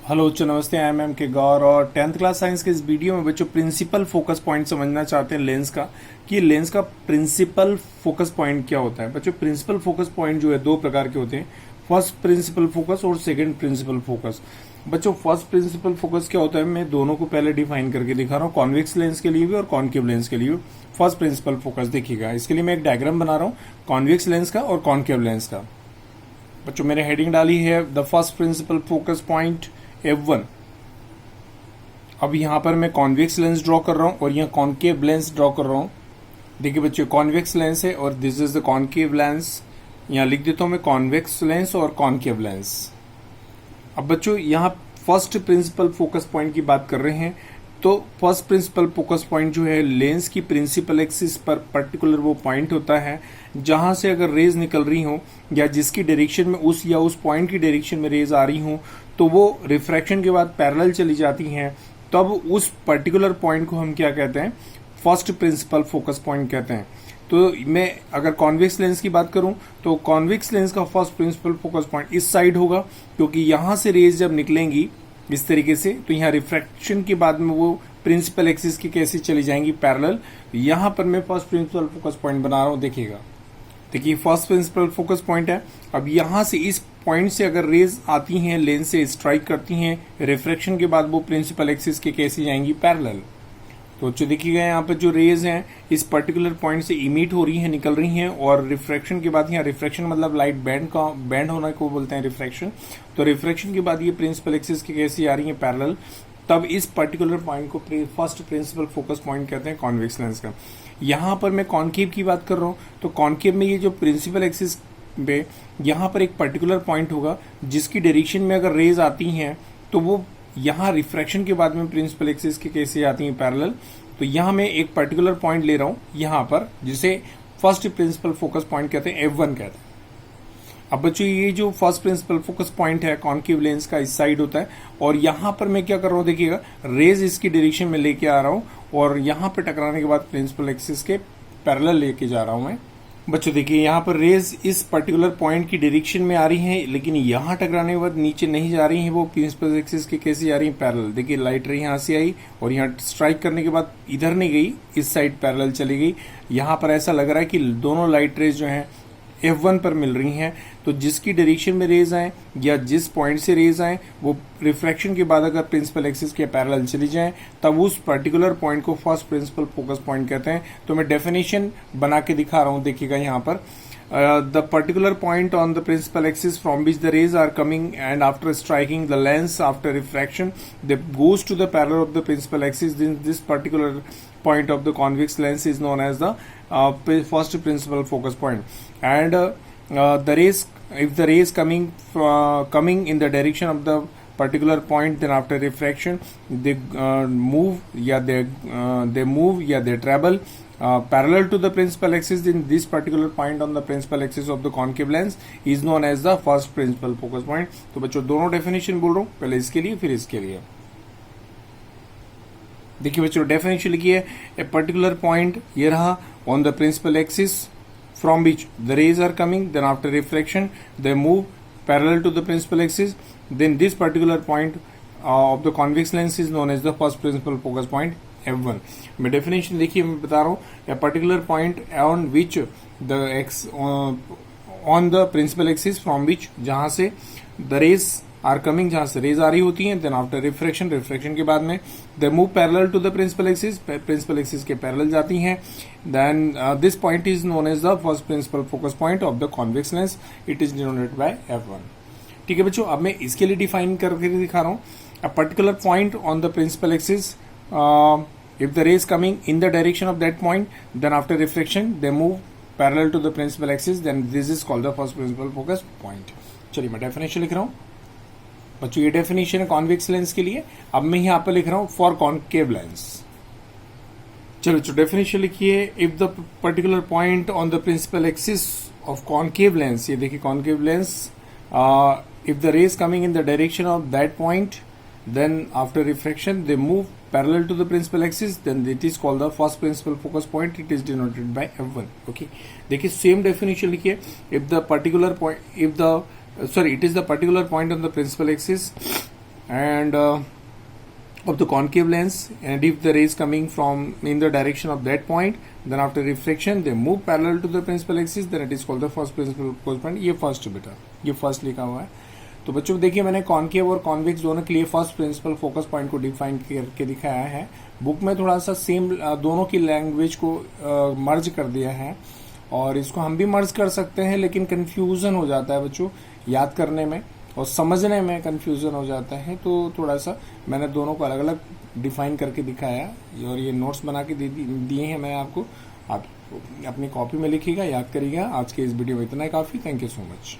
Hello बच्चों, नमस्ते। I am के गौर और 10th क्लास साइंस के इस वीडियो में बच्चों प्रिंसिपल फोकस पॉइंट समझना चाहते हैं लेंस का, कि लेंस का प्रिंसिपल फोकस पॉइंट क्या होता है। बच्चों प्रिंसिपल फोकस पॉइंट जो है दो प्रकार के होते हैं, फर्स्ट प्रिंसिपल फोकस और सेकंड प्रिंसिपल फोकस। बच्चों फर्स्ट प्रिंसिपल फोकस क्या होता है, मैं दोनों को पहले डिफाइन करके दिखा रहा हूँ, कॉन्वेक्स लेंस के लिए भी और कॉन्केव लेंस के लिए भी। फर्स्ट प्रिंसिपल फोकस देखिएगा, इसके लिए मैं एक डायग्राम बना रहा हूँ कॉन्वेक्स लेंस का और कॉन्केव लेंस का। बच्चों मैंने हेडिंग डाली है the first principal focus point F1। अब यहां पर मैं कॉन्वेक्स लेंस ड्रॉ कर रहा हूं और यहां कॉन्केव लेंस ड्रॉ कर रहा हूं। देखिए बच्चों, कॉन्वेक्स लेंस है और this is the concave lens. यहां लिख देता हूं मैं कॉन्वेक्स लेंस और कॉन्केव लेंस। अब बच्चों यहां फर्स्ट प्रिंसिपल फोकस पॉइंट की बात कर रहे हैं, तो फर्स्ट प्रिंसिपल फोकस पॉइंट जो है लेंस की प्रिंसिपल एक्सिस पर पर्टिकुलर वो पॉइंट होता है जहां से अगर रेज निकल रही हो या जिसकी डायरेक्शन में उस पॉइंट की डायरेक्शन में रेज आ रही हो तो वो रिफ्रैक्शन के बाद पैरेलल चली जाती हैं, तब उस पर्टिकुलर पॉइंट को हम क्या कहते हैं, फर्स्ट प्रिंसिपल फोकस पॉइंट कहते हैं। तो मैं अगर कॉन्वेक्स लेंस की बात करूं तो कॉन्वेक्स लेंस का फर्स्ट प्रिंसिपल फोकस पॉइंट इस साइड होगा, क्योंकि यहां से रेज जब निकलेंगी इस तरीके से तो यहाँ रिफ्रैक्शन के बाद में वो प्रिंसिपल एक्सिस की कैसे चली जाएंगी, पैरेलल। यहां पर मैं फर्स्ट प्रिंसिपल फोकस पॉइंट बना रहा हूं, देखिएगा। देखिए फर्स्ट प्रिंसिपल फोकस पॉइंट है। अब यहां से इस पॉइंट से अगर रेज आती हैं, लेंस से स्ट्राइक करती हैं, रिफ्रैक्शन के बाद वो प्रिंसिपल एक्सिस के कैसे जाएंगी, पैरेलल। तो जो देखिएगा यहाँ पर जो रेज हैं इस पर्टिकुलर पॉइंट से इमिट हो रही हैं, निकल रही हैं, और रिफ्रैक्शन के बाद यहाँ रिफ्रैक्शन मतलब लाइट बैंड होना को बोलते हैं रिफ्रैक्शन। तो रिफ्रैक्शन के बाद ये प्रिंसिपल एक्सिस के कैसे आ रही है, पैरेलल। तब इस पर्टिकुलर पॉइंट को फर्स्ट प्रिंसिपल फोकस पॉइंट कहते हैं कॉन्वेक्स लेंस का। यहां पर मैं कॉन्केव की बात कर रहा हूं, तो कॉन्केव में ये जो प्रिंसिपल एक्सिस पे यहां पर एक पर्टिकुलर पॉइंट होगा जिसकी डायरेक्शन में अगर रेज आती हैं तो वो यहां रिफ्रैक्शन के बाद में प्रिंसिपल एक्सिस के कैसे आती हैं, पैरेलल। तो यहां मैं एक पर्टिकुलर पॉइंट ले रहा हूं यहां पर, जिसे फर्स्ट प्रिंसिपल फोकस पॉइंट कहते हैं, F1 कहते हैं। अब बच्चों ये जो फर्स्ट प्रिंसिपल फोकस पॉइंट है कॉन्केव लेंस का इस साइड होता है, और यहां पर मैं क्या कर रहा हूं, देखिएगा रेज इसकी डायरेक्शन में लेके आ रहा हूं और यहां पर टकराने के बाद प्रिंसिपल एक्सिस के पैरेलल लेके जा रहा हूं मैं। बच्चों देखिए यहाँ पर रेज इस पर्टिकुलर पॉइंट की डायरेक्शन में आ रही हैं, लेकिन यहाँ टकराने के बाद नीचे नहीं जा रही हैं, वो प्रिंसिपल एक्सिस के कैसे जा रही हैं, पैरेलल। देखिए लाइट रे यहाँ से आई और यहाँ स्ट्राइक करने के बाद इधर नहीं गई, इस साइड पैरेलल चली गई। यहाँ पर ऐसा लग रहा है कि दोनों लाइट रेज जो हैं F1 पर मिल रही हैं, तो जिसकी डायरेक्शन में रेज आए या जिस पॉइंट से रेज आए वो रिफ्रैक्शन के बाद अगर प्रिंसिपल एक्सिस के पैरेलल चली जाएं तब उस पर्टिकुलर पॉइंट को फर्स्ट प्रिंसिपल फोकस पॉइंट कहते हैं। तो मैं डेफिनेशन बना के दिखा रहा हूं, देखिएगा यहाँ पर the particular point on the principal axis from which the rays are coming and after striking the lens after refraction they goes to the parallel of the principal axis. Then this particular point of the convex lens is known as the first principal focus point. And the rays, if the rays coming in the direction of the particular point, then after refraction they move, they travel parallel to the principal axis. Then this particular point on the principal axis of the concave lens is known as the first principal focus point. तो बच्चों दोनों definition बोल रहा हूँ, पहले इसके लिए फिर इसके लिए। देखिए बच्चों डेफिनेशन लिखिए, ए पर्टिकुलर पॉइंट ये रहा on the principal axis from which the rays are coming, then after refraction they move parallel to the principal axis. Then this particular point of the convex lens is known as the first principal focus point, F1. मैं definition देखिए मैं बता रहा हूँ, a particular point on which the on the principal axis from which जहां से the rays are coming, जहां से रेज आ रही होती हैं, देन आफ्टर रिफ्रैक्शन के बाद में they move parallel to the principal axis के पैरेलल जाती हैं। Then this point is known as the first principal focus point of the convex lens. It is denoted by F1। ठीक है बच्चों, अब मैं इसके लिए डिफाइन करके दिखा रहा हूँ, a particular point on the principal axis, if the rays coming in the direction of that point, then after refraction they move parallel to the principal axis, then this is called the first principal focus point. चलिए मैं definition लिख रहा हूँ बच्चों, ये definition है convex lens के लिए। अब मैं यहाँ पर लिख रहा हूँ फॉर कॉन्केव लेंस। चलो बच्चों डेफिनेशन लिखिए, if the particular point on the principal axis of concave lens, ये देखिए concave lens, if the rays coming in the direction of that point, then after refraction they move parallel to the principal axis, then it is called the first principal focus point. It is denoted by F1. Okay, देखिए same definition लिखिए, if the particular point, it is the particular point on the principal axis and of the concave lens, and if the rays coming from in the direction of that point, then after refraction they move parallel to the principal axis, then it is called the first principal focus point. ये first बेटा, ये first लिखा हुआ है। तो बच्चों देखिए मैंने कॉन्केव और कॉन्वेक्स दोनों के लिए फर्स्ट प्रिंसिपल फोकस पॉइंट को डिफाइन करके दिखाया है। बुक में थोड़ा सा सेम दोनों की लैंग्वेज को मर्ज कर दिया है, और इसको हम भी मर्ज कर सकते हैं, लेकिन कंफ्यूजन हो जाता है बच्चों याद करने में और समझने में कंफ्यूजन हो जाता है। तो थोड़ा सा मैंने दोनों को अलग अलग डिफाइन करके दिखाया, और ये नोट्स बना के दिए हैं मैं आपको। आप अपनी कॉपी में लिखिएगा, याद करिएगा। आज के इस वीडियो में इतना ही काफी। Thank you so much.